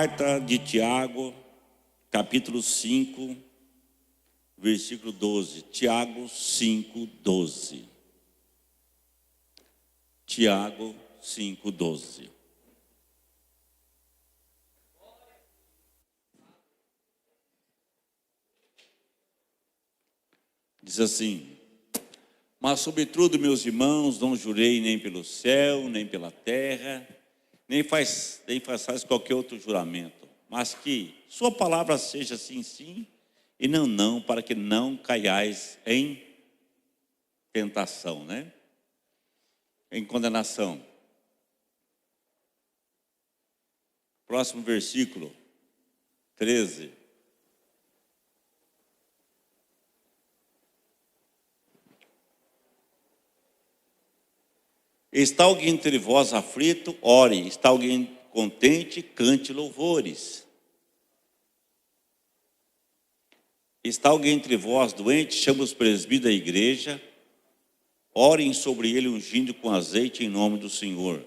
Carta de Tiago, capítulo 5, versículo 12. Tiago 5, 12. Tiago 5, 12. Diz assim: mas sobretudo, meus irmãos, não jurei nem pelo céu, nem pela terra, nem façais qualquer outro juramento, mas que sua palavra seja sim, sim, e não, não, para que não caiais em tentação, né? Em condenação. Próximo versículo, 13. Está alguém entre vós aflito? Ore. Está alguém contente? Cante louvores. Está alguém entre vós doente? Chama os presbíteros da igreja. Orem sobre ele ungindo com azeite em nome do Senhor.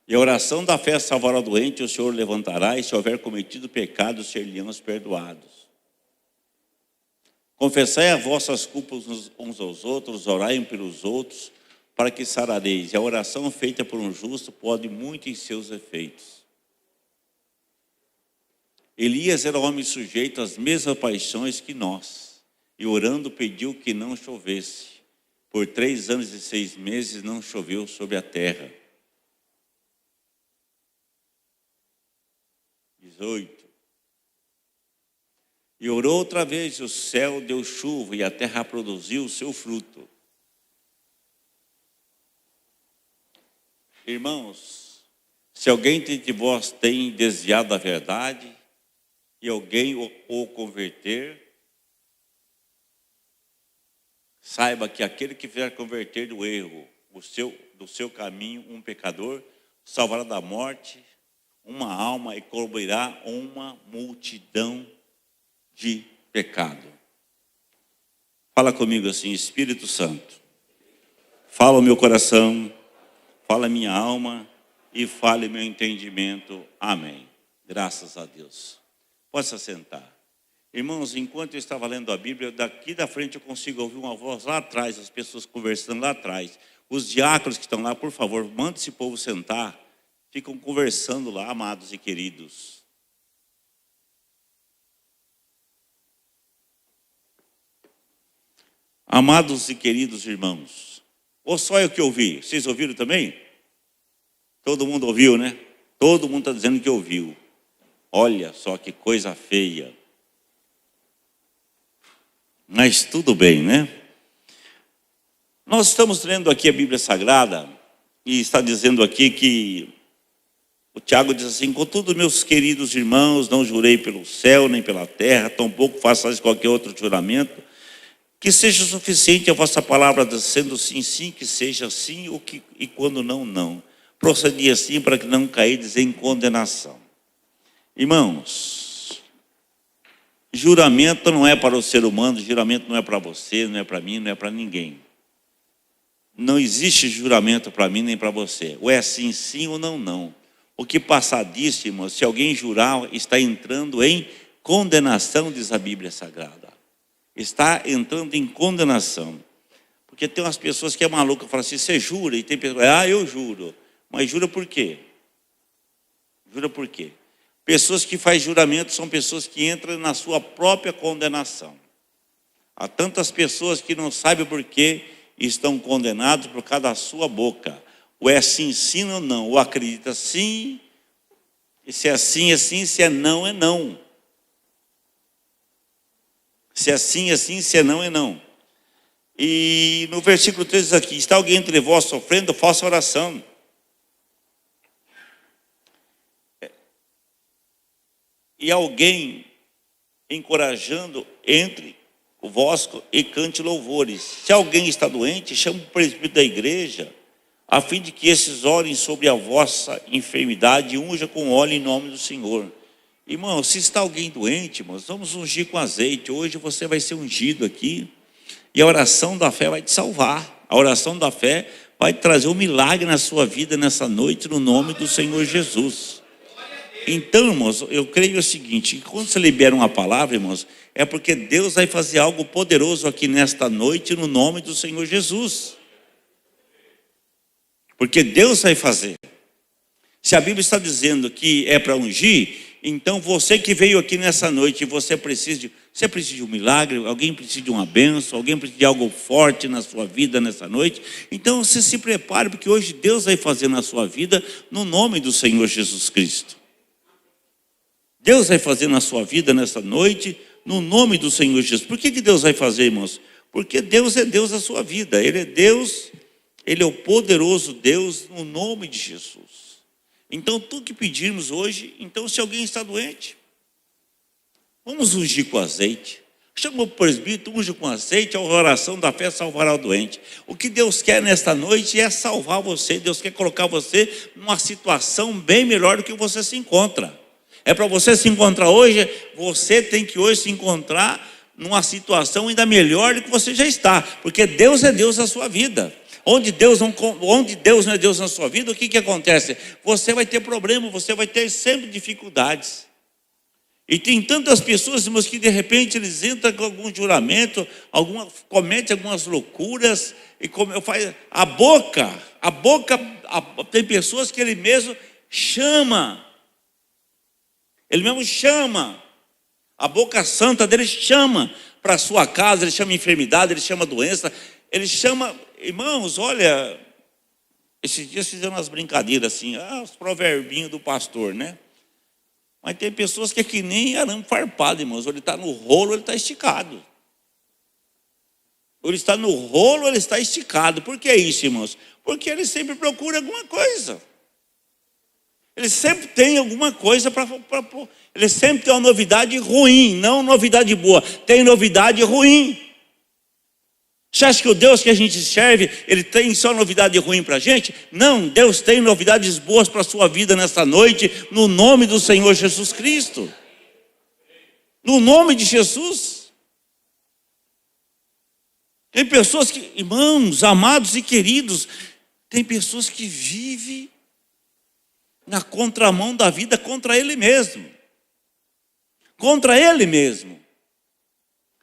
E a oração da fé salvará o doente, o Senhor levantará, e se houver cometido pecado, ser-lhe-ão perdoados. Confessai as vossas culpas uns aos outros, orai pelos outros, para que sarareis. E a oração feita por um justo pode muito em seus efeitos. Elias era homem sujeito às mesmas paixões que nós, e orando pediu que não chovesse. Por 3 anos e 6 meses não choveu sobre a terra. 18. E orou outra vez, e o céu deu chuva, e a terra produziu o seu fruto. Irmãos, se alguém de vós tem desviado da verdade, e alguém o converter, saiba que aquele que vier converter do erro, do seu caminho, um pecador, salvará da morte uma alma e cobrirá uma multidão de pecado. Fala comigo assim: Espírito Santo, fala o meu coração, fala a minha alma e fale meu entendimento. Amém. Graças a Deus. Pode se sentar. Irmãos, enquanto eu estava lendo a Bíblia, daqui da frente eu consigo ouvir uma voz lá atrás, as pessoas conversando lá atrás. Os diáconos que estão lá, por favor, mande esse povo sentar. Ficam conversando lá, amados e queridos. Amados e queridos irmãos, ou só eu que ouvi? Vocês ouviram também? Todo mundo ouviu, né? Todo mundo está dizendo que ouviu. Olha só que coisa feia. Mas tudo bem, né? Nós estamos lendo aqui a Bíblia Sagrada e está dizendo aqui que o Tiago diz assim: contudo, meus queridos irmãos, não jurei pelo céu nem pela terra, tampouco façais qualquer outro juramento, que seja suficiente a vossa palavra, sendo sim, sim, que seja sim, e quando não, não. Procedi assim para que não caídes em condenação. Irmãos, juramento não é para o ser humano, juramento não é para você, não é para mim, não é para ninguém. Não existe juramento para mim nem para você. Ou é sim, sim ou não, não. O que passar disso, irmãos, se alguém jurar, está entrando em condenação, diz a Bíblia Sagrada. Está entrando em condenação. Porque tem umas pessoas que é maluca, falam assim: você jura? E tem pessoas, eu juro. Mas jura por quê? Jura por quê? Pessoas que fazem juramento são pessoas que entram na sua própria condenação. Há tantas pessoas que não sabem por que estão condenados por causa da sua boca. Ou é sim, sim ou não. Ou acredita sim, e se é sim, é sim, se é não, é não. Se é sim, é sim, se é não, é não. E no versículo 13 diz aqui: está alguém entre vós sofrendo, faça oração. E alguém encorajando, entre vós e cante louvores. Se alguém está doente, chame o presbítero da igreja, a fim de que esses orem sobre a vossa enfermidade e unja com óleo em nome do Senhor. Irmão, se está alguém doente, irmãos, vamos ungir com azeite. Hoje você vai ser ungido aqui, e a oração da fé vai te salvar. A oração da fé vai trazer um milagre na sua vida nessa noite, no nome do Senhor Jesus. Então, irmãos, eu creio o seguinte, que quando você libera uma palavra, irmãos, é porque Deus vai fazer algo poderoso aqui nesta noite, no nome do Senhor Jesus. Porque Deus vai fazer. Se a Bíblia está dizendo que é para ungir, então você que veio aqui nessa noite, você precisa de um milagre, alguém precisa de uma bênção, alguém precisa de algo forte na sua vida nessa noite. Então você se prepare, porque hoje Deus vai fazer na sua vida, no nome do Senhor Jesus Cristo. Deus vai fazer na sua vida nessa noite, no nome do Senhor Jesus. Por que Deus vai fazer, irmãos? Porque Deus é Deus da sua vida. Ele é Deus, Ele é o poderoso Deus, no nome de Jesus. Então, tudo que pedirmos hoje, então se alguém está doente, vamos ungir com azeite. Chama o presbítero, unge com azeite, a oração da fé salvará o doente. O que Deus quer nesta noite é salvar você. Deus quer colocar você numa situação bem melhor do que você se encontra. É para você se encontrar hoje, você tem que hoje se encontrar numa situação ainda melhor do que você já está. Porque Deus é Deus na sua vida. Onde Deus não é Deus na sua vida, o que acontece? Você vai ter problema, você vai ter sempre dificuldades. E tem tantas pessoas, irmãos, que de repente eles entram com algum juramento, cometem algumas loucuras, e tem pessoas que ele mesmo chama, a boca santa dele chama para a sua casa, ele chama enfermidade, ele chama doença, ele chama, irmãos, olha, esses dias fizeram umas brincadeiras assim, os proverbinhos do pastor, né? Mas tem pessoas que é que nem arame farpado, irmãos, ou ele está no rolo, ou ele está esticado. Ou ele está no rolo, ou ele está esticado. Por que isso, irmãos? Porque ele sempre procura alguma coisa. Ele sempre tem alguma coisa para ele sempre tem uma novidade ruim, não novidade boa, tem novidade ruim. Você acha que o Deus que a gente serve, ele tem só novidade ruim para a gente? Não, Deus tem novidades boas para a sua vida nesta noite, no nome do Senhor Jesus Cristo. No nome de Jesus. Tem pessoas que, irmãos, amados e queridos, tem pessoas que vivem na contramão da vida contra ele mesmo. Contra ele mesmo.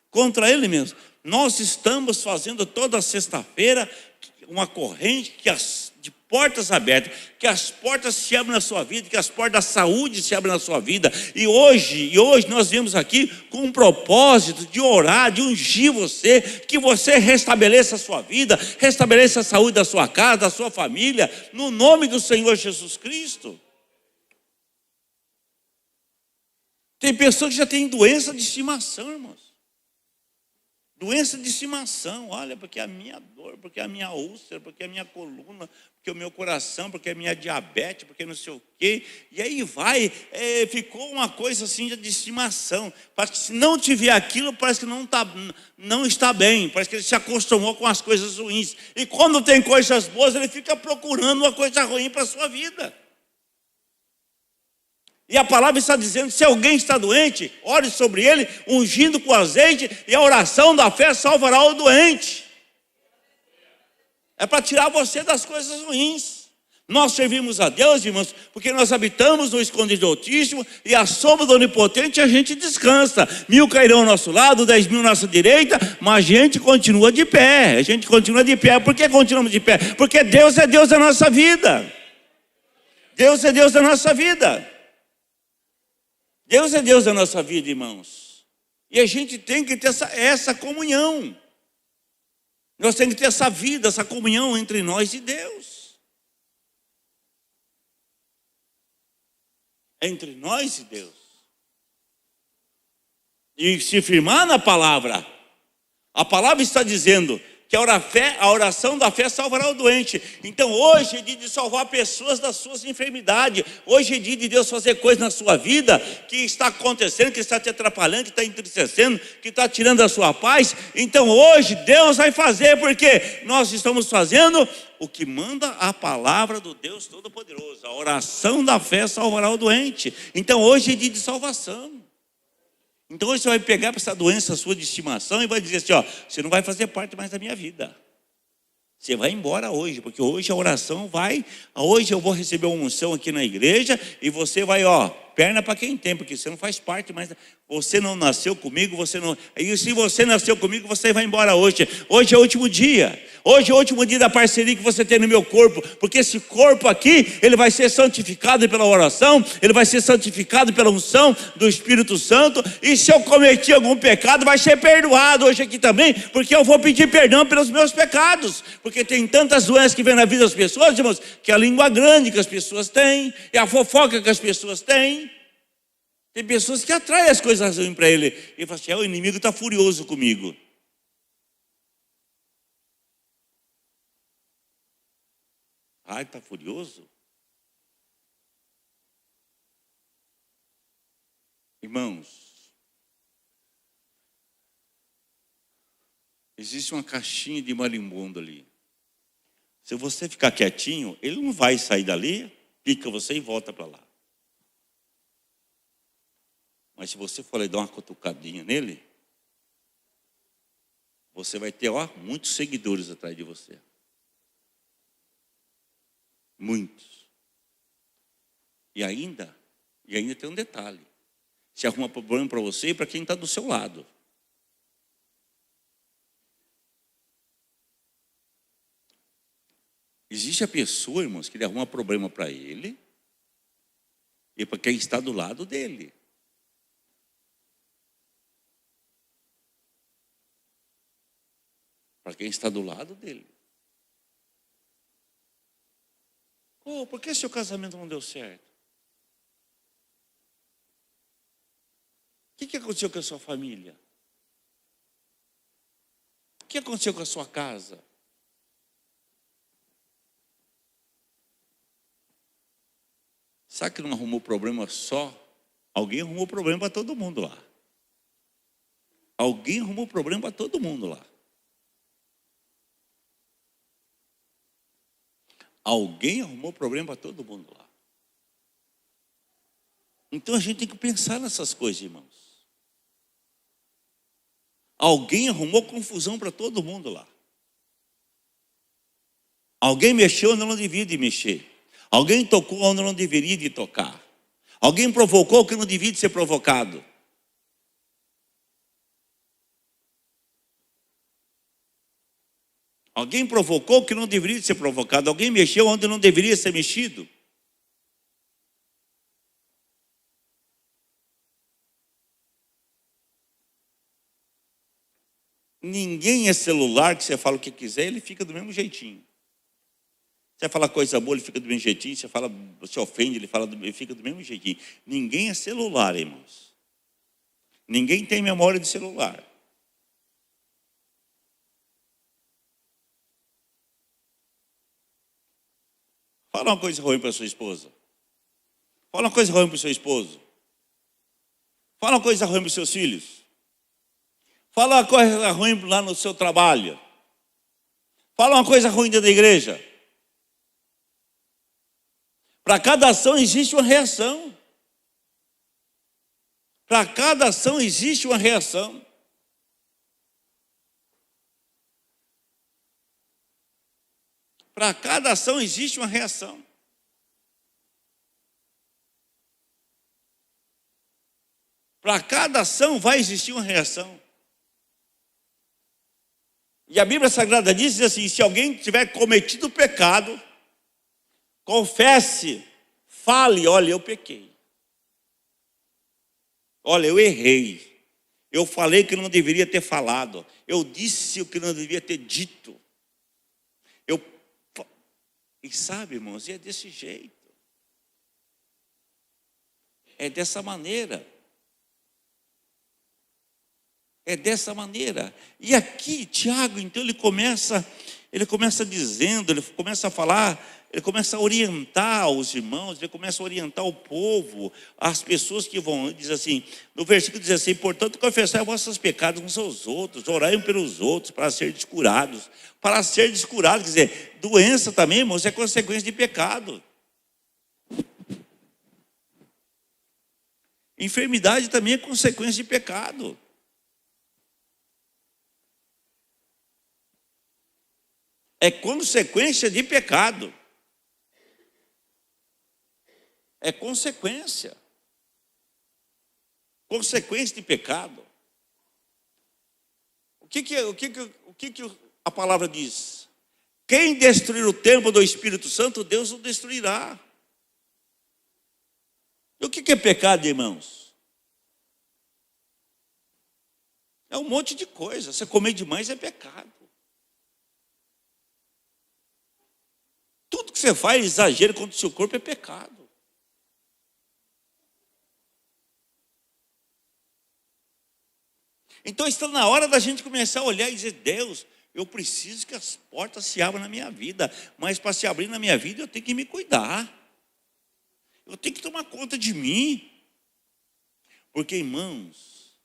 Contra ele mesmo. Nós estamos fazendo toda sexta-feira uma corrente de portas abertas, que as portas se abrem na sua vida, que as portas da saúde se abrem na sua vida. E hoje nós viemos aqui com um propósito de orar, de ungir você, que você restabeleça a sua vida, restabeleça a saúde da sua casa, da sua família, no nome do Senhor Jesus Cristo. Tem pessoas que já têm doença de estimação, irmãos. Doença de estimação, olha, porque a minha dor, porque a minha úlcera, porque a minha coluna, porque o meu coração, porque a minha diabetes, porque não sei o quê. E aí ficou uma coisa assim de estimação. Parece que se não tiver aquilo, parece que não está bem. Parece que ele se acostumou com as coisas ruins. E quando tem coisas boas, ele fica procurando uma coisa ruim para a sua vida. E a palavra está dizendo, se alguém está doente, ore sobre ele, ungindo com azeite, e a oração da fé salvará o doente. É para tirar você das coisas ruins. Nós servimos a Deus, irmãos, porque nós habitamos no escondido do Altíssimo, e à sombra do Onipotente a gente descansa. 1000 cairão ao nosso lado, 10.000 à nossa direita, mas a gente continua de pé. A gente continua de pé. Por que continuamos de pé? Porque Deus é Deus da nossa vida. Deus é Deus da nossa vida. Deus é Deus da nossa vida, irmãos. E a gente tem que ter essa comunhão. Nós temos que ter essa vida, essa comunhão entre nós e Deus. Entre nós e Deus. E se firmar na palavra. A palavra está dizendo que a oração da fé salvará o doente. Então hoje é dia de salvar pessoas das suas enfermidades. Hoje é dia de Deus fazer coisas na sua vida que está acontecendo, que está te atrapalhando, que está entristecendo, que está tirando a sua paz. Então hoje Deus vai fazer, porque nós estamos fazendo o que manda a palavra do Deus Todo-Poderoso. A oração da fé salvará o doente. Então hoje é dia de salvação. Então hoje você vai pegar para essa doença sua de estimação e vai dizer assim, você não vai fazer parte mais da minha vida. Você vai embora hoje, porque hoje a oração vai. Hoje eu vou receber uma unção aqui na igreja e você vai, perna para quem tem, porque você não faz parte mais. Você não nasceu comigo, você não. E se você nasceu comigo, você vai embora hoje. Hoje é o último dia. Hoje é o último dia da parceria que você tem no meu corpo, porque esse corpo aqui, ele vai ser santificado pela oração, ele vai ser santificado pela unção do Espírito Santo. E se eu cometi algum pecado, vai ser perdoado hoje aqui também, porque eu vou pedir perdão pelos meus pecados. Porque tem tantas doenças que vêm na vida das pessoas, irmãos, que a língua grande que as pessoas têm, e a fofoca que as pessoas têm. Tem pessoas que atraem as coisas ruins para ele. Ele fala assim: o inimigo está furioso comigo. Ai, está furioso? Irmãos, existe uma caixinha de marimbondo ali. Se você ficar quietinho, ele não vai sair dali, pica você e volta para lá. Mas se você for lá e dar uma cutucadinha nele, você vai ter muitos seguidores atrás de você. Muitos. E ainda tem um detalhe. Se arruma problema para você e para quem está do seu lado. Existe a pessoa, irmãos, que ele arruma problema para ele e para quem está do lado dele. Para quem está do lado dele. Por que seu casamento não deu certo? O que aconteceu com a sua família? O que aconteceu com a sua casa? Sabe que não arrumou problema só? Alguém arrumou problema para todo mundo lá. Alguém arrumou problema para todo mundo lá. Alguém arrumou problema para todo mundo lá. Então a gente tem que pensar nessas coisas, irmãos. Alguém arrumou confusão para todo mundo lá. Alguém mexeu onde não devia de mexer. Alguém tocou onde não deveria de tocar. Alguém provocou o que não devia de ser provocado. Alguém provocou o que não deveria de ser provocado. Alguém mexeu onde não deveria ser mexido. Ninguém é celular que você fala o que quiser, ele fica do mesmo jeitinho. Você fala coisa boa, ele fica do mesmo jeitinho. Você ofende, ele fica do mesmo jeitinho. Ninguém é celular, irmãos. Ninguém tem memória de celular. Fala uma coisa ruim para sua esposa. Fala uma coisa ruim para o seu esposo. Fala uma coisa ruim para os seus filhos. Fala uma coisa ruim lá no seu trabalho. Fala uma coisa ruim dentro da igreja. Para cada ação existe uma reação. Para cada ação existe uma reação. Para cada ação existe uma reação. Para cada ação vai existir uma reação. E a Bíblia Sagrada diz assim: se alguém tiver cometido pecado, confesse, fale: olha, eu pequei. Olha, eu errei. Eu falei que não deveria ter falado. Eu disse o que não devia ter dito. E sabe, irmãos, é desse jeito. É dessa maneira. É dessa maneira. E aqui, Tiago, então ele começa dizendo, ele começa a falar, ele começa a orientar os irmãos, ele começa a orientar o povo, as pessoas que vão, diz assim, no versículo 16: portanto, confessai vossos pecados uns aos outros, orai pelos outros, para serem curados. Para ser descurado, quer dizer, doença também, irmãos, é consequência de pecado. Enfermidade também é consequência de pecado. É consequência de pecado. É consequência. Consequência de pecado. O que a palavra diz? Quem destruir o templo do Espírito Santo, Deus o destruirá. E o que é pecado, irmãos? É um monte de coisa. Você comer demais é pecado. Tudo que você faz, exagero contra o seu corpo é pecado. Então está na hora da gente começar a olhar e dizer: Deus, eu preciso que as portas se abram na minha vida. Mas para se abrir na minha vida, eu tenho que me cuidar. Eu tenho que tomar conta de mim. Porque, irmãos,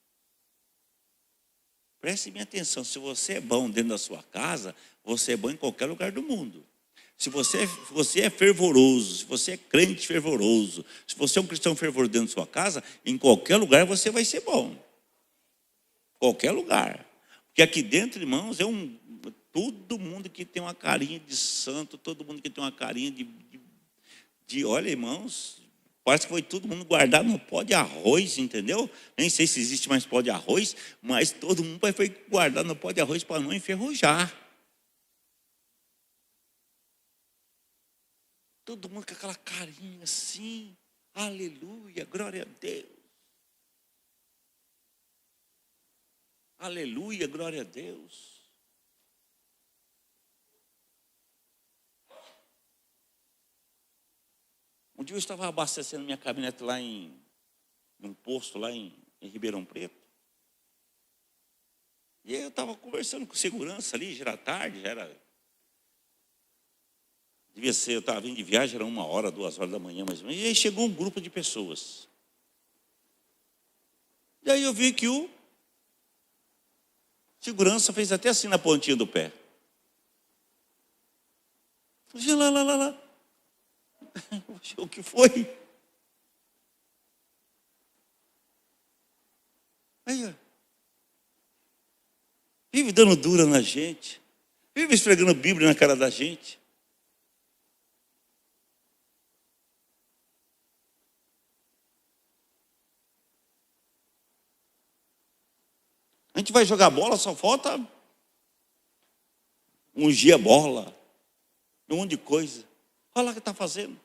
preste minha atenção. Se você é bom dentro da sua casa, você é bom em qualquer lugar do mundo. Se você é fervoroso, se você é crente fervoroso, se você é um cristão fervoroso dentro da sua casa, em qualquer lugar você vai ser bom. Qualquer lugar. Porque aqui dentro, irmãos, todo mundo que tem uma carinha de santo, todo mundo que tem uma carinha de olha, irmãos, parece que foi todo mundo guardado no pó de arroz, entendeu? Nem sei se existe mais pó de arroz, mas todo mundo foi guardado no pó de arroz para não enferrujar. Todo mundo com aquela carinha assim, aleluia, glória a Deus. Aleluia, glória a Deus. Um dia eu estava abastecendo minha caminhonete lá num posto lá em Ribeirão Preto. E aí eu estava conversando com segurança ali, já era tarde, devia ser, eu estava vindo de viagem, era 1h, 2h da manhã mais ou menos. E aí chegou um grupo de pessoas. E aí eu vi que o segurança fez até assim na pontinha do pé. Lá. O que foi? Aí, ó. Vive dando dura na gente. Vive esfregando Bíblia na cara da gente. A gente vai jogar bola, só falta ungir a bola, um monte de coisa. Olha lá o que está fazendo.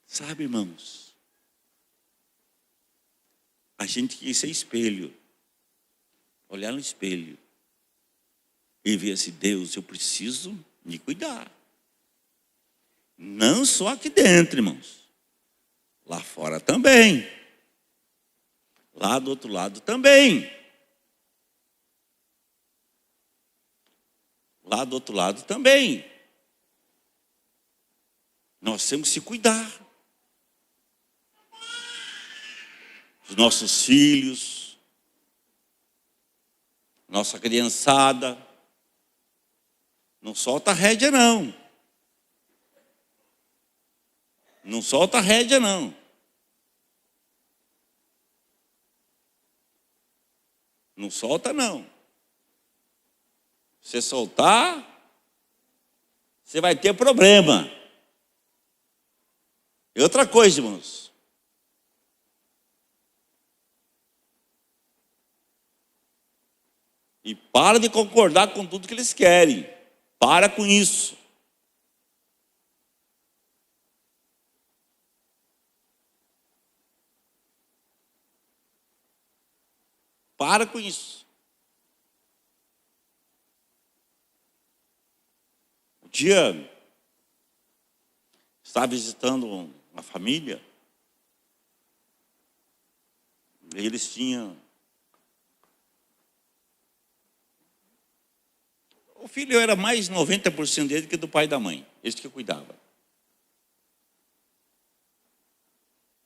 Sabe, irmãos, a gente tem que ser espelho, olhar no espelho e ver assim: Deus, eu preciso me cuidar. Não só aqui dentro, irmãos, lá fora também. Lá do outro lado também. Lá do outro lado também. Nós temos que se cuidar. Os nossos filhos, nossa criançada. Não solta a rédea, não. Não solta a rédea, não. Não solta, não. Se soltar, você vai ter problema. E outra coisa, irmãos. E para de concordar com tudo que eles querem. Para com isso. Para com isso. Um dia, estava visitando uma família. E eles tinham... O filho era mais 90% dele que do pai e da mãe. Eles que cuidavam.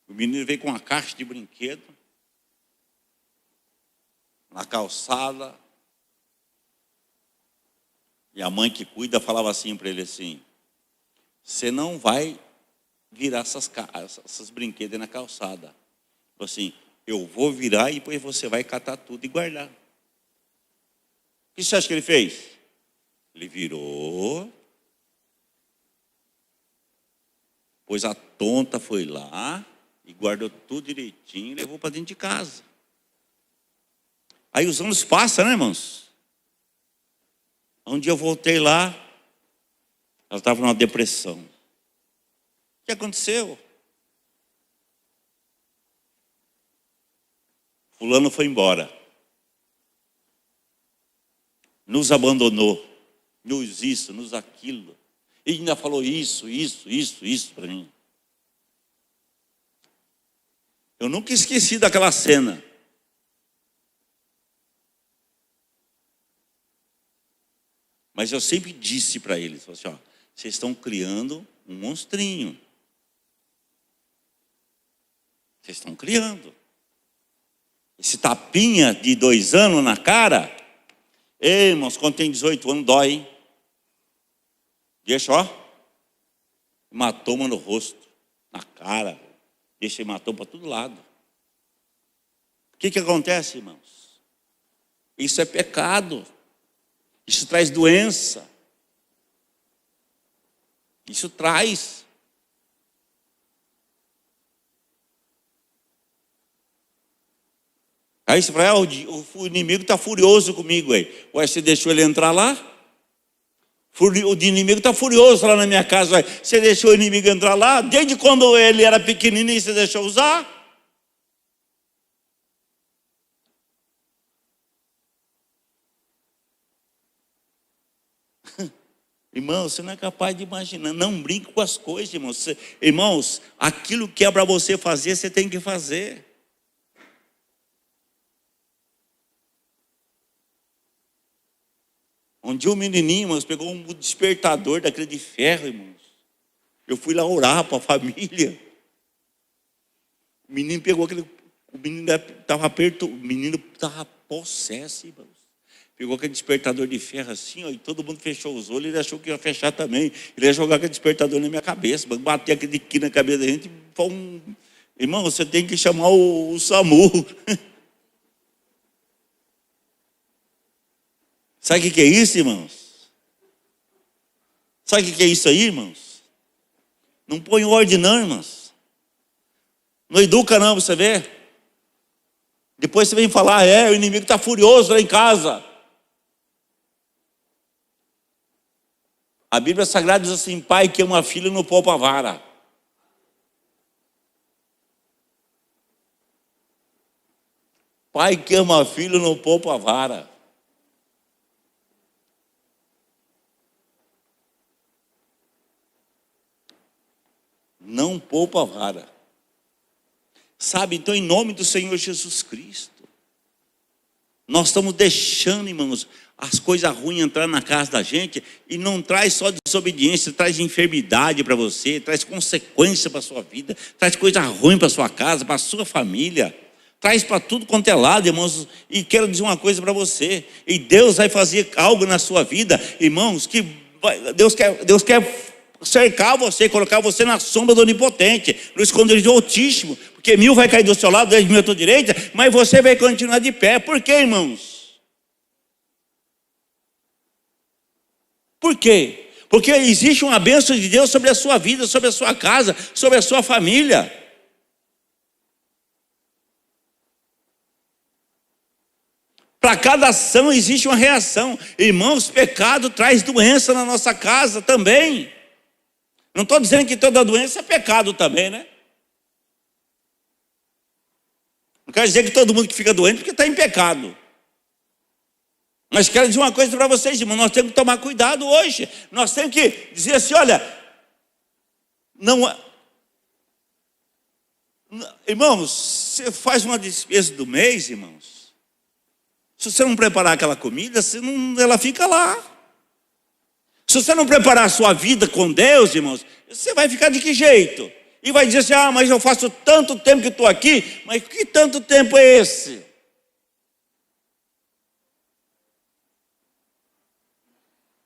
O menino veio com uma caixa de brinquedo. Na calçada. E a mãe que cuida falava assim para ele assim: você não vai virar essas brinquedos na calçada. Assim, eu vou virar e depois você vai catar tudo e guardar. O que você acha que ele fez? Ele virou, pois a tonta foi lá e guardou tudo direitinho e levou para dentro de casa. Aí os anos passam, né, irmãos? Um dia eu voltei lá, ela estava numa depressão. O que aconteceu? Fulano foi embora. Nos abandonou. Nos isso, nos aquilo. E ainda falou isso para mim. Eu nunca esqueci daquela cena. Mas eu sempre disse para eles, assim, ó, vocês estão criando um monstrinho. Vocês estão criando. Esse tapinha de 2 anos na cara, ei, irmãos, quando tem 18 anos, dói, hein? Deixa, ó, hematoma no rosto, na cara, deixa hematoma para todo lado. O que acontece, irmãos? Isso é pecado. Isso traz doença. Isso traz. Aí você fala, o inimigo está furioso comigo aí. Ué, você deixou ele entrar lá? O inimigo está furioso lá na minha casa. Ué. Você deixou o inimigo entrar lá? Desde quando ele era pequenininho você deixou usar? Irmão, você não é capaz de imaginar. Não brinque com as coisas, irmãos. Irmãos, aquilo que é para você fazer, você tem que fazer. Um dia um menininho, irmãos, pegou um despertador daquele de ferro, irmãos. Eu fui lá orar para a família. O menino pegou aquele... O menino estava perto, o menino estava possesso, irmãos. Pegou aquele despertador de ferro assim, ó, e todo mundo fechou os olhos. Ele achou que ia fechar também. Ele ia jogar aquele despertador na minha cabeça, bater aquele aqui na cabeça da gente. Irmão, você tem que chamar o SAMU. Sabe o que é isso, irmãos? Sabe o que é isso aí, irmãos? Não põe ordem não, irmãos. Não educa não, você vê. Depois você vem falar, o inimigo está furioso lá em casa. A Bíblia Sagrada diz assim, pai que ama filho não poupa a vara. Pai que ama filho não poupa a vara. Não poupa a vara. Sabe, então em nome do Senhor Jesus Cristo, nós estamos deixando, irmãos, as coisas ruins entrar na casa da gente, e não traz só desobediência, traz enfermidade para você, traz consequência para a sua vida, traz coisa ruim para a sua casa, para a sua família, traz para tudo quanto é lado, irmãos. E quero dizer uma coisa para você, e Deus vai fazer algo na sua vida, irmãos, que Deus quer cercar você, colocar você na sombra do Onipotente, no esconderijo do Altíssimo, porque 1000 vai cair do seu lado, 10.000 à tua direita, mas você vai continuar de pé. Por quê, irmãos? Por quê? Porque existe uma bênção de Deus sobre a sua vida, sobre a sua casa, sobre a sua família. Para cada ação existe uma reação. Irmãos, pecado traz doença na nossa casa também. Não estou dizendo que toda doença é pecado também, né? Não quero dizer que todo mundo que fica doente porque está em pecado. Mas quero dizer uma coisa para vocês, irmãos, nós temos que tomar cuidado hoje. Nós temos que dizer assim, olha, irmãos, você faz uma despesa do mês, irmãos. Se você não preparar aquela comida, ela fica lá. Se você não preparar a sua vida com Deus, irmãos, você vai ficar de que jeito? E vai dizer assim, mas eu faço tanto tempo que estou aqui, mas que tanto tempo é esse?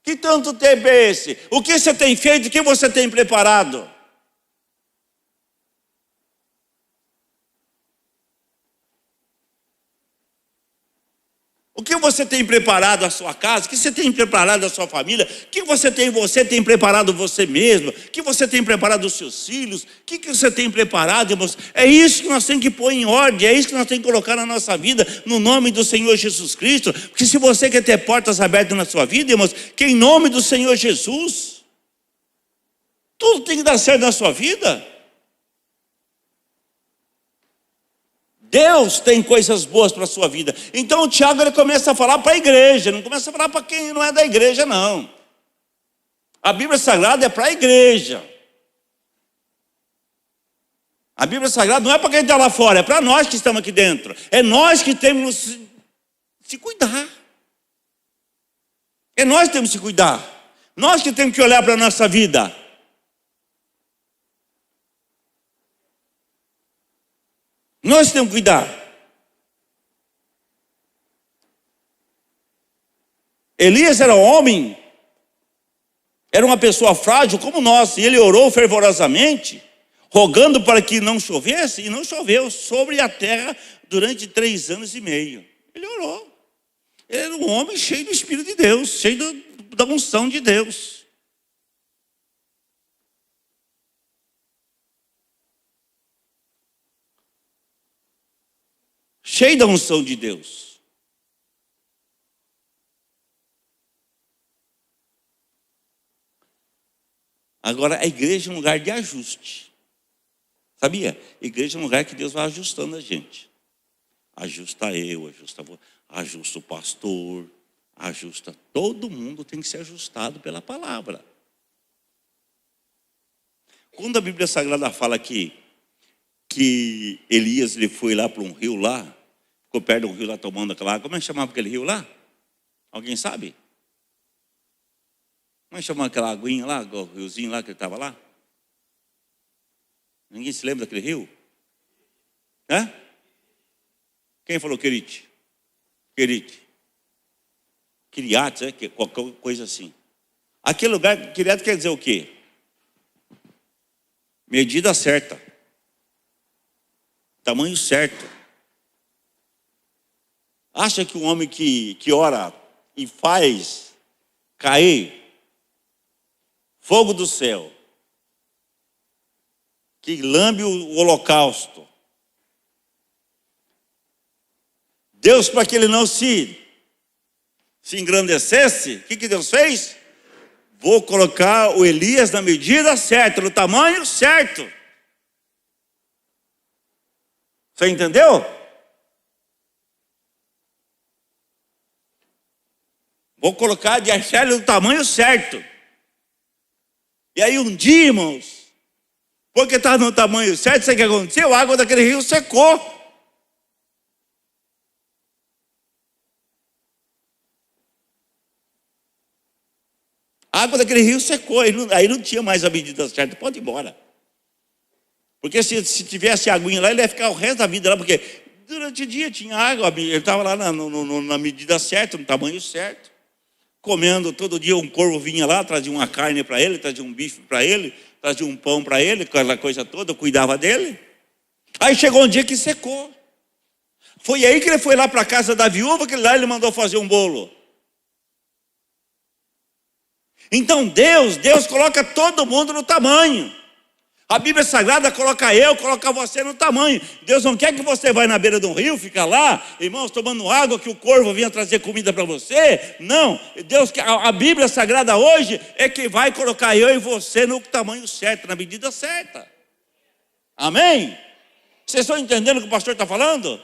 Que tanto tempo é esse? O que você tem feito? O que você tem preparado? O que você tem preparado a sua casa? O que você tem preparado a sua família? O que você tem preparado você mesmo? O que você tem preparado os seus filhos? O que você tem preparado, irmãos? É isso que nós temos que pôr em ordem. É isso que nós temos que colocar na nossa vida, no nome do Senhor Jesus Cristo. Porque se você quer ter portas abertas na sua vida, irmãos, que em nome do Senhor Jesus, tudo tem que dar certo na sua vida. Deus tem coisas boas para a sua vida. Então o Tiago, ele começa a falar para a igreja, não começa a falar para quem não é da igreja, não. A Bíblia Sagrada é para a igreja. A Bíblia Sagrada não é para quem está lá fora, é para nós que estamos aqui dentro. É nós que temos que se cuidar. É nós que temos que se cuidar. Nós que temos que olhar para a nossa vida. Nós temos que cuidar. Elias era um homem, era uma pessoa frágil como nós, e ele orou fervorosamente, rogando para que não chovesse, e não choveu sobre a terra durante 3 anos e meio. Ele orou. Ele era um homem cheio do Espírito de Deus, cheio da unção de Deus. Cheio da unção de Deus. Agora, a igreja é um lugar de ajuste. Sabia? A igreja é um lugar que Deus vai ajustando a gente. Ajusta eu, ajusta o pastor, ajusta. Todo mundo tem que ser ajustado pela palavra. Quando a Bíblia Sagrada fala que Elias, ele foi lá para um rio lá, ficou perto de um rio lá tomando aquela água. Como é que chamava aquele rio lá? Alguém sabe? Como é que chamava aquela aguinha lá, o riozinho lá que ele estava lá? Ninguém se lembra daquele rio? Hã? Quem falou Querite? Quiriate, qualquer coisa assim. Aquele lugar, Quiriate quer dizer o quê? Medida certa. Tamanho certo. Acha que um homem que ora e faz cair fogo do céu, que lambe o holocausto, Deus, para que ele não se engrandecesse, o que Deus fez? Vou colocar o Elias na medida certa, no tamanho certo. Você entendeu? Vou colocar de achar ele no tamanho certo. E aí um dia, irmãos, porque estava no tamanho certo, sabe o que aconteceu? A água daquele rio secou. A água daquele rio secou, aí não tinha mais a medida certa, pode ir embora. Porque se tivesse aguinha lá, ele ia ficar o resto da vida lá, porque durante o dia tinha água, ele estava lá na medida certa, no tamanho certo, comendo todo dia. Um corvo vinha lá, trazia uma carne para ele, trazia um bife para ele, trazia um pão para ele, aquela coisa toda, eu cuidava dele. Aí chegou um dia que secou. Foi aí que ele foi lá para a casa da viúva, que lá ele mandou fazer um bolo. Então Deus coloca todo mundo no tamanho. A Bíblia Sagrada coloca você no tamanho. Deus não quer que você vá na beira de um rio, fica lá, irmãos, tomando água, que o corvo venha trazer comida para você. Não, a Bíblia Sagrada hoje é que vai colocar eu e você no tamanho certo, na medida certa. Amém? Vocês estão entendendo o que o pastor está falando?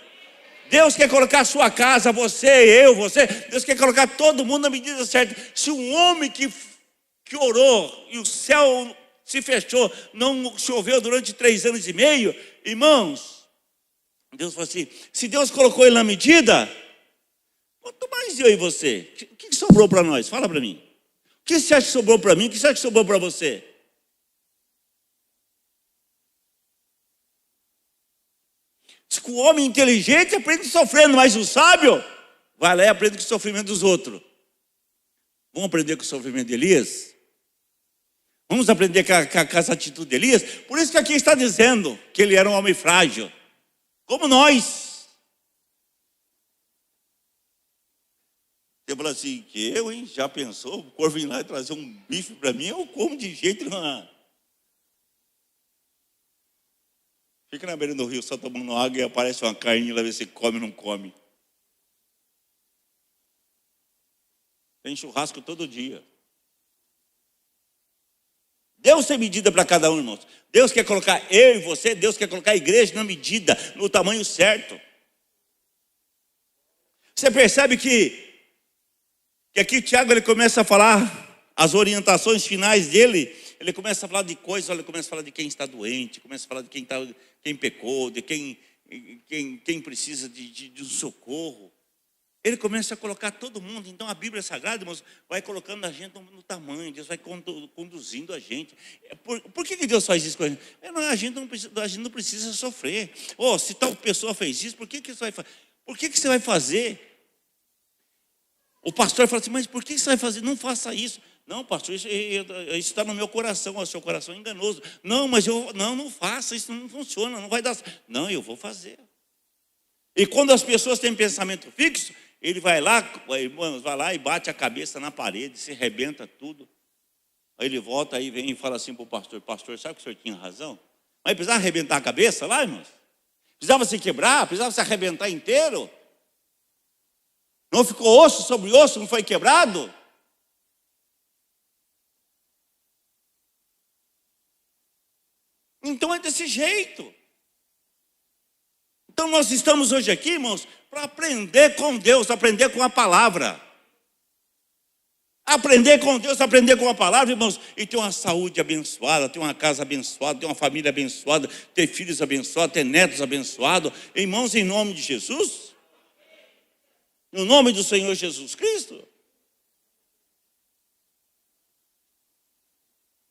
Deus quer colocar a sua casa, você, Deus quer colocar todo mundo na medida certa. Se um homem que orou e o céu se fechou, não choveu durante 3 anos e meio, irmãos, Deus falou assim, se Deus colocou ele na medida, quanto mais eu e você? O que sobrou para nós? Fala para mim. O que você acha que sobrou para mim? O que você acha que sobrou para você? Diz que o homem inteligente aprende sofrendo, mas o sábio vai lá e aprende com o sofrimento dos outros. Vamos aprender com o sofrimento de Elias? Vamos aprender com essa atitude de Elias? Por isso que aqui está dizendo que ele era um homem frágil, como nós. Você fala assim, que eu, hein? Já pensou? O corvo vir lá e trazer um bife para mim, eu como de jeito nenhum. Fica na beira do rio só tomando água e aparece uma carninha lá, ver se come ou não come. Tem churrasco todo dia. Deus tem medida para cada um, irmãos. Deus quer colocar eu e você, Deus quer colocar a igreja na medida, no tamanho certo. Você percebe que aqui Tiago ele começa a falar as orientações finais dele. Ele começa a falar de coisas, ele começa a falar de quem está doente, começa a falar de quem pecou, de quem precisa de um socorro. Ele começa a colocar todo mundo. Então a Bíblia Sagrada, irmãos, vai colocando a gente no tamanho. Deus vai conduzindo a gente. Por que Deus faz isso com a gente? A gente não precisa sofrer. Se tal pessoa fez isso, por que você vai fazer? Por que você vai fazer? O pastor fala assim, mas por que você vai fazer? Não faça isso. Não, pastor, isso está no meu coração. O seu coração é enganoso. Não, mas não faça, isso não funciona, não vai dar. Não, eu vou fazer. E quando as pessoas têm pensamento fixo, ele vai lá, irmãos, vai lá e bate a cabeça na parede, se arrebenta tudo. Aí ele volta, aí vem e fala assim para o pastor, pastor, sabe que o senhor tinha razão? Mas precisava arrebentar a cabeça lá, irmãos? Precisava se quebrar, precisava se arrebentar inteiro? Não ficou osso sobre osso, não foi quebrado? Então é desse jeito. Então nós estamos hoje aqui, irmãos, para aprender com Deus, aprender com a palavra. Aprender com Deus, aprender com a palavra, irmãos, e ter uma saúde abençoada, ter uma casa abençoada, ter uma família abençoada, ter filhos abençoados, ter netos abençoados. Irmãos, em nome de Jesus, no nome do Senhor Jesus Cristo.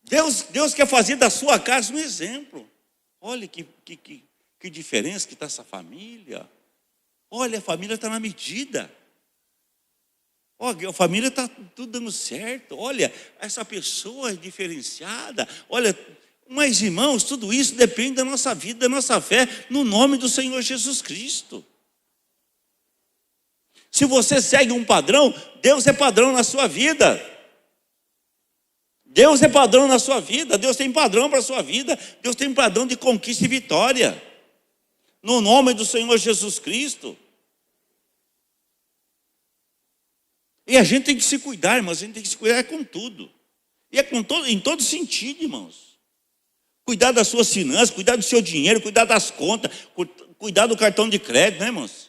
Deus quer fazer da sua casa um exemplo. Olha que diferença que está essa família. Olha, a família está na medida. Olha, a família está tudo dando certo. Olha, essa pessoa é diferenciada. Olha, mas irmãos, tudo isso depende da nossa vida, da nossa fé, no nome do Senhor Jesus Cristo. Se você segue um padrão, Deus é padrão na sua vida. Deus é padrão na sua vida. Deus tem padrão para a sua vida. Deus tem padrão de conquista e vitória. No nome do Senhor Jesus Cristo. E a gente tem que se cuidar, irmãos. A gente tem que se cuidar com tudo. E é em todo sentido, irmãos. Cuidar das suas finanças, cuidar do seu dinheiro, cuidar das contas, cuidar do cartão de crédito, né, irmãos?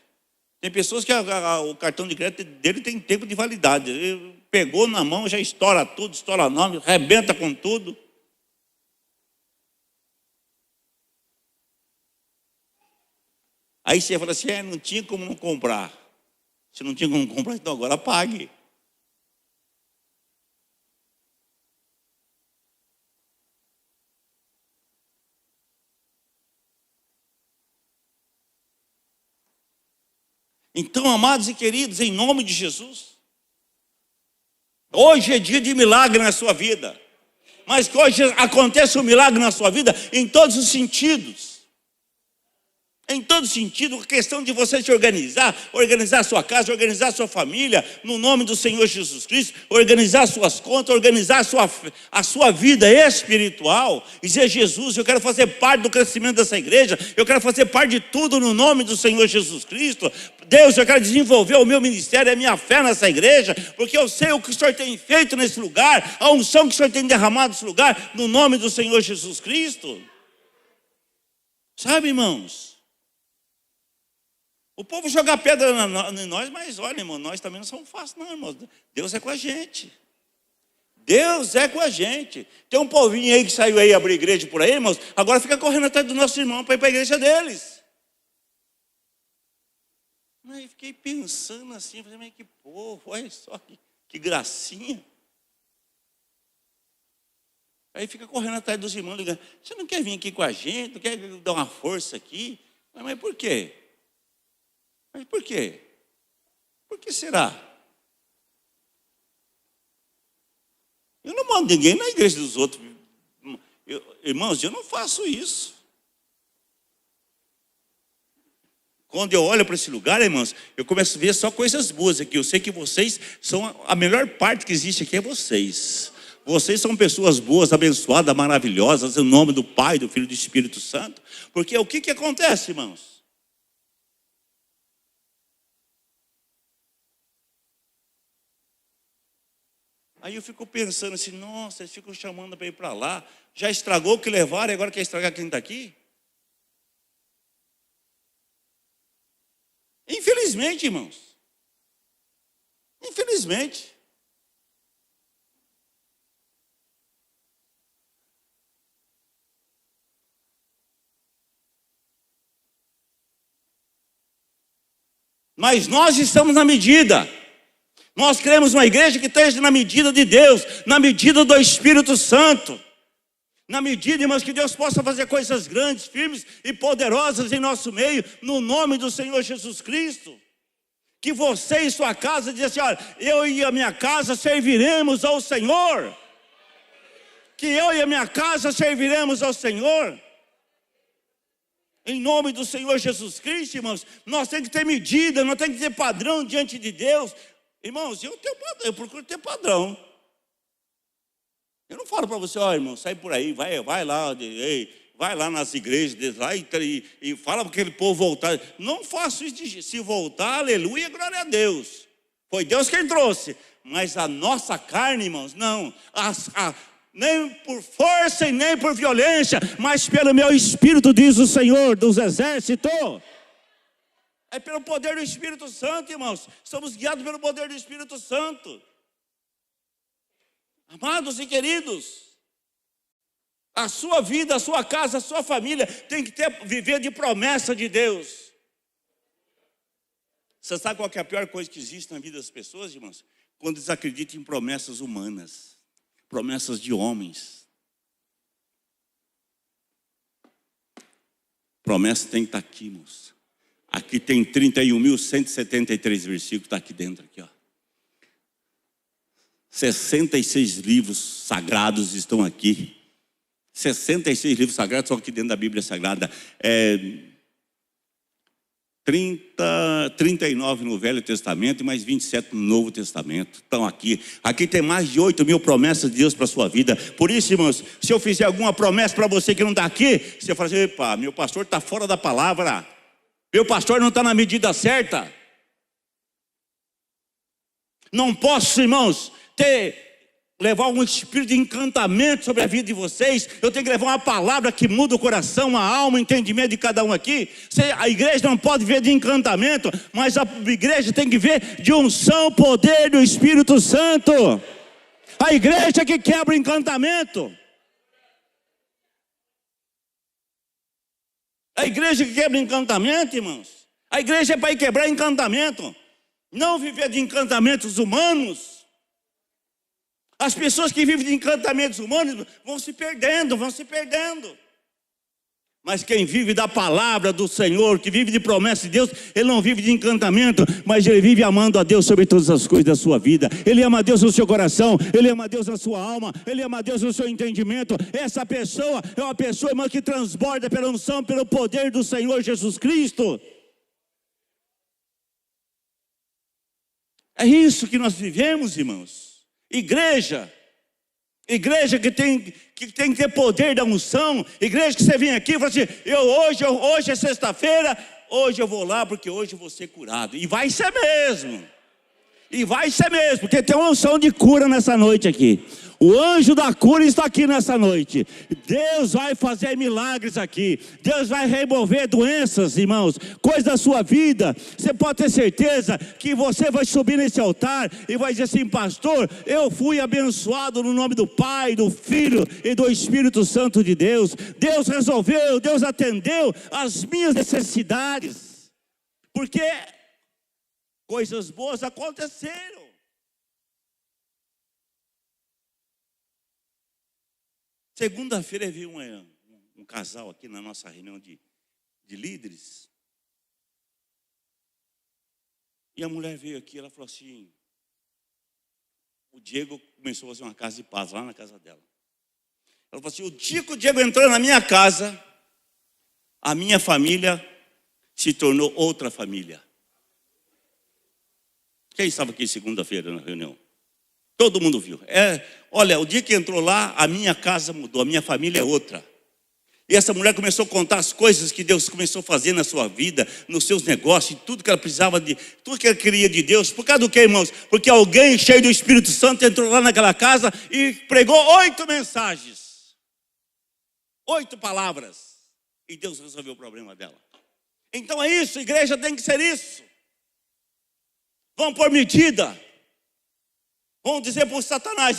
Tem pessoas que o cartão de crédito dele tem tempo de validade. Ele pegou na mão, já estoura tudo, estoura nome, arrebenta com tudo. Aí você fala assim, não tinha como não comprar. Se não tinha como comprar, então agora pague. Então, amados e queridos, em nome de Jesus, hoje é dia de milagre na sua vida. Mas que hoje aconteça um milagre na sua vida em todos os sentidos. Em todo sentido, a questão de você se organizar a sua casa, organizar a sua família, no nome do Senhor Jesus Cristo, organizar suas contas, organizar a sua vida espiritual, e dizer, Jesus, eu quero fazer parte do crescimento dessa igreja, eu quero fazer parte de tudo no nome do Senhor Jesus Cristo. Deus, eu quero desenvolver o meu ministério, a minha fé nessa igreja, porque eu sei o que o Senhor tem feito nesse lugar, a unção que o Senhor tem derramado nesse lugar, no nome do Senhor Jesus Cristo. Sabe, irmãos? O povo joga pedra em nós, mas olha, irmão, nós também não somos fáceis, não, irmão. Deus é com a gente. Deus é com a gente. Tem um povinho aí que saiu aí abrir igreja por aí, irmãos, agora fica correndo atrás do nosso irmão para ir para a igreja deles. Aí fiquei pensando assim, falei, mas que povo, olha só que gracinha. Aí fica correndo atrás dos irmãos, ligando, você não quer vir aqui com a gente, não quer dar uma força aqui? Mas por quê? Mas por quê? Por que será? Eu não mando ninguém na igreja dos outros. Irmãos, eu não faço isso. Quando eu olho para esse lugar, irmãos, eu começo a ver só coisas boas aqui. Eu sei que vocês são a melhor parte que existe aqui é vocês. Vocês são pessoas boas, abençoadas, maravilhosas, em nome do Pai, do Filho e do Espírito Santo. Porque o que acontece, irmãos? Aí eu fico pensando assim, nossa, eles ficam chamando para ir para lá. Já estragou o que levaram e agora quer estragar quem está aqui? Infelizmente, irmãos. Infelizmente. Mas nós estamos na medida. Nós queremos uma igreja que esteja na medida de Deus, na medida do Espírito Santo. Na medida, irmãos, que Deus possa fazer coisas grandes, firmes e poderosas em nosso meio, no nome do Senhor Jesus Cristo. Que você e sua casa dizem assim, olha, eu e a minha casa serviremos ao Senhor. Que eu e a minha casa serviremos ao Senhor. Em nome do Senhor Jesus Cristo, irmãos, nós temos que ter medida, nós temos que ter padrão diante de Deus. Irmãos, eu procuro ter padrão. Eu não falo para você, ó irmão, sai por aí, vai lá nas igrejas lá e fala para aquele povo voltar. Não faço isso, se voltar, aleluia, glória a Deus. Foi Deus quem trouxe. Mas a nossa carne, irmãos, não. Nem por força e nem por violência, mas pelo meu Espírito, diz o Senhor dos Exércitos. É pelo poder do Espírito Santo, irmãos. Somos guiados pelo poder do Espírito Santo. Amados e queridos, a sua vida, a sua casa, a sua família tem que viver de promessa de Deus. Você sabe qual que é a pior coisa que existe na vida das pessoas, irmãos? Quando eles acreditam em promessas humanas, promessas de homens. Promessa tem que estar aqui, irmãos. Aqui tem 31.173 versículos, está aqui dentro, aqui, ó. 66 livros sagrados estão aqui. 66 livros sagrados estão aqui dentro da Bíblia Sagrada. 39 no Velho Testamento e mais 27 no Novo Testamento. Estão aqui. Aqui tem mais de 8.000 promessas de Deus para a sua vida. Por isso, irmãos, se eu fizer alguma promessa para você que não está aqui, você fala assim, epa, meu pastor está fora da palavra. Meu pastor não está na medida certa. Não posso, irmãos, levar um espírito de encantamento sobre a vida de vocês. Eu tenho que levar uma palavra que muda o coração, a alma, o entendimento de cada um aqui. A igreja não pode ver de encantamento, mas a igreja tem que ver de unção, poder do Espírito Santo. A igreja que quebra o encantamento. A igreja que quebra encantamento, irmãos. A igreja é para ir quebrar encantamento, não viver de encantamentos humanos. As pessoas que vivem de encantamentos humanos vão se perdendo. Mas quem vive da palavra do Senhor, que vive de promessa de Deus, ele não vive de encantamento, mas ele vive amando a Deus sobre todas as coisas da sua vida. Ele ama a Deus no seu coração, ele ama a Deus na sua alma, ele ama a Deus no seu entendimento. Essa pessoa é uma pessoa, irmão, que transborda pela unção, pelo poder do Senhor Jesus Cristo. É isso que nós vivemos, irmãos. Igreja que tem que ter poder da unção. Igreja que você vem aqui e fala assim, hoje é sexta-feira, hoje eu vou lá porque hoje eu vou ser curado. E vai ser mesmo. Porque tem uma unção de cura nessa noite aqui. O anjo da cura está aqui nessa noite. Deus vai fazer milagres aqui. Deus vai remover doenças, irmãos, coisas da sua vida. Você pode ter certeza que você vai subir nesse altar e vai dizer assim, pastor, eu fui abençoado no nome do Pai, do Filho e do Espírito Santo de Deus. Deus resolveu, Deus atendeu as minhas necessidades. Porque coisas boas aconteceram. Segunda-feira veio um casal aqui na nossa reunião de líderes. E a mulher veio aqui, ela falou assim, o Diego começou a fazer uma casa de paz lá na casa dela. Ela falou assim, o dia que o Diego entrou na minha casa, a minha família se tornou outra família. Quem estava aqui segunda-feira na reunião? Todo mundo viu. Olha, o dia que entrou lá, a minha casa mudou, a minha família é outra. E essa mulher começou a contar as coisas que Deus começou a fazer na sua vida, nos seus negócios, tudo que ela precisava de, tudo que ela queria de Deus. Por causa do que, irmãos? Porque alguém cheio do Espírito Santo entrou lá naquela casa e pregou 8 mensagens, 8 palavras, e Deus resolveu o problema dela. Então é isso, igreja tem que ser isso. Vamos por medida. Vamos dizer para o Satanás,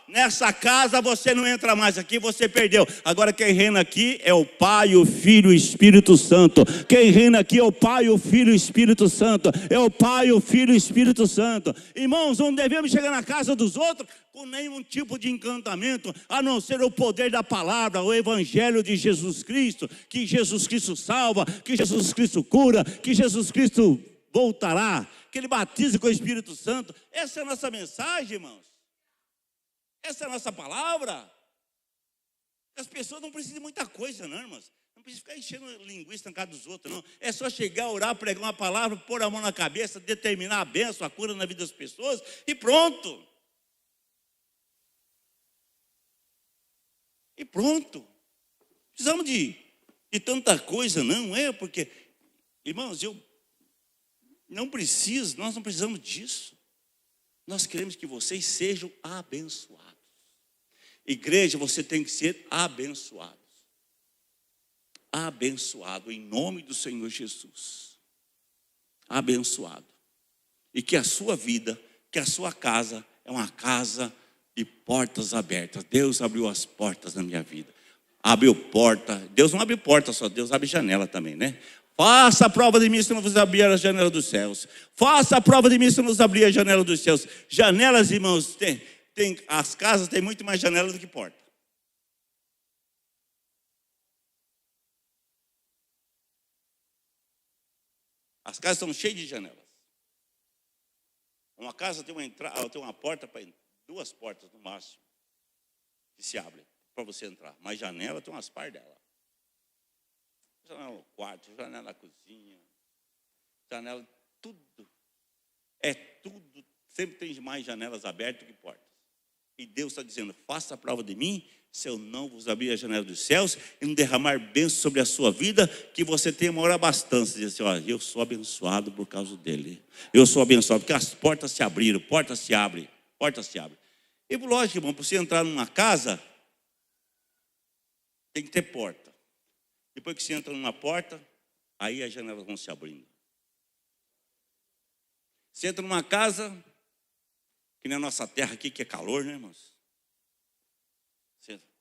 nessa casa você não entra mais aqui, você perdeu. Agora quem reina aqui é o Pai, o Filho e o Espírito Santo. Quem reina aqui é o Pai, o Filho e o Espírito Santo. É o Pai, o Filho e o Espírito Santo. Irmãos, não devemos chegar na casa dos outros com nenhum tipo de encantamento, a não ser o poder da palavra, o Evangelho de Jesus Cristo, que Jesus Cristo salva, que Jesus Cristo cura, que Jesus Cristo voltará, que Ele batize com o Espírito Santo. Essa é a nossa mensagem, irmãos. Essa é a nossa palavra. As pessoas não precisam de muita coisa, não, irmãos. Não precisa ficar enchendo linguiça na casa dos outros, não. É só chegar, orar, pregar uma palavra, pôr a mão na cabeça, determinar a bênção, a cura na vida das pessoas e pronto. E pronto. Precisamos de tanta coisa, não é? Porque, irmãos, nós não precisamos disso. Nós queremos que vocês sejam abençoados. Igreja, você tem que ser abençoado. Abençoado em nome do Senhor Jesus. Abençoado. E que a sua vida, que a sua casa é uma casa de portas abertas. Deus abriu as portas na minha vida. Abriu porta. Deus não abre porta só, Deus abre janela também, né? Faça a prova de mim se não vos abrir a janela dos céus. Faça a prova de mim se não vos abrir a janela dos céus. Janelas, irmãos, as casas têm muito mais janela do que porta. As casas estão cheias de janelas. Uma casa tem uma porta, 2 portas no máximo, que se abrem para você entrar. Mas janela tem umas par dela. Janela no quarto, janela na cozinha, janela, tudo. Tudo. Sempre tem mais janelas abertas do que portas. E Deus está dizendo, faça a prova de mim, se eu não vos abrir a janela dos céus e não derramar bênção sobre a sua vida, que você tenha uma hora abastança. Diz assim, eu sou abençoado por causa dele. Eu sou abençoado, porque as portas se abriram, portas se abrem. E lógico, irmão, para você entrar numa casa, tem que ter porta. Depois que você entra numa porta, aí as janelas vão se abrindo. Você entra numa casa, que na nossa terra aqui, que é calor, né, irmãos?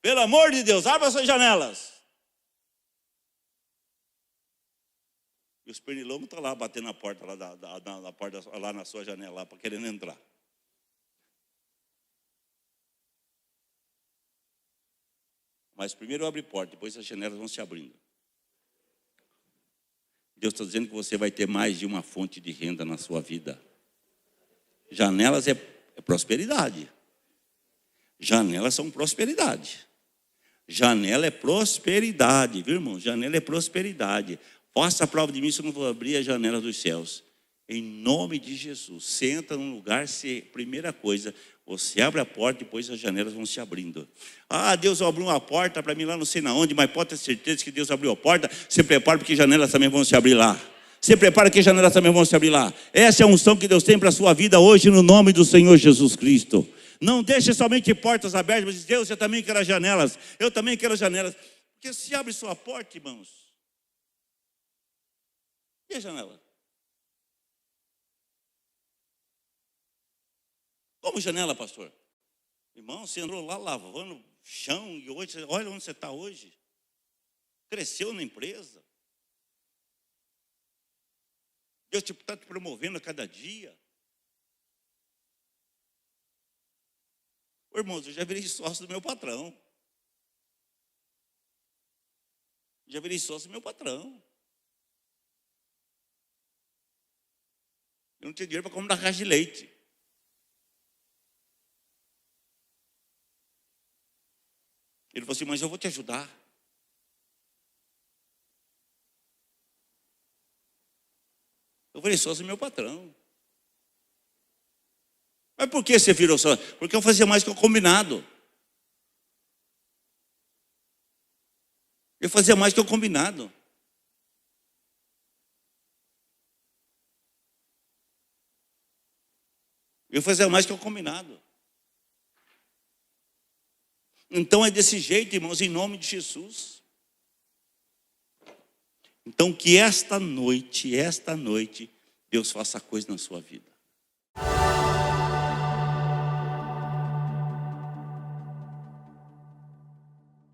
Pelo amor de Deus, abra suas janelas. E os pernilongos estão lá batendo na porta, na porta, lá na sua janela, lá, para querendo entrar. Mas primeiro abre porta, depois as janelas vão se abrindo. Deus está dizendo que você vai ter mais de uma fonte de renda na sua vida. Janelas é prosperidade. Janelas são prosperidade. Janela é prosperidade, viu, irmão? Janela é prosperidade. Faça a prova de mim se eu não vou abrir a janela dos céus. Em nome de Jesus. Você entra num lugar, primeira coisa, você abre a porta, depois as janelas vão se abrindo. Deus abriu uma porta para mim lá não sei na onde, mas pode ter certeza que Deus abriu a porta. Se prepara porque janelas também vão se abrir lá. Se prepara que janelas também vão se abrir lá. Essa é a unção que Deus tem para a sua vida hoje, no nome do Senhor Jesus Cristo. Não deixe somente portas abertas, mas diz, Deus, eu também quero as janelas. Eu também quero as janelas. Porque se abre sua porta, irmãos, e a janela? Como janela, pastor? Irmão, você andou lá lavando chão e hoje, olha onde você está hoje. Cresceu na empresa. Deus está te promovendo a cada dia. Irmãos, eu já virei sócio do meu patrão. Já virei sócio do meu patrão. Eu não tinha dinheiro para comprar caixa de leite. Ele falou assim, mas eu vou te ajudar. falei, sócio é meu patrão. Mas por que você virou sócio? Porque eu fazia mais que o combinado. Eu fazia mais que o combinado. Eu fazia mais que o combinado. Então é desse jeito, irmãos, em nome de Jesus. Então que esta noite, Deus faça coisa na sua vida.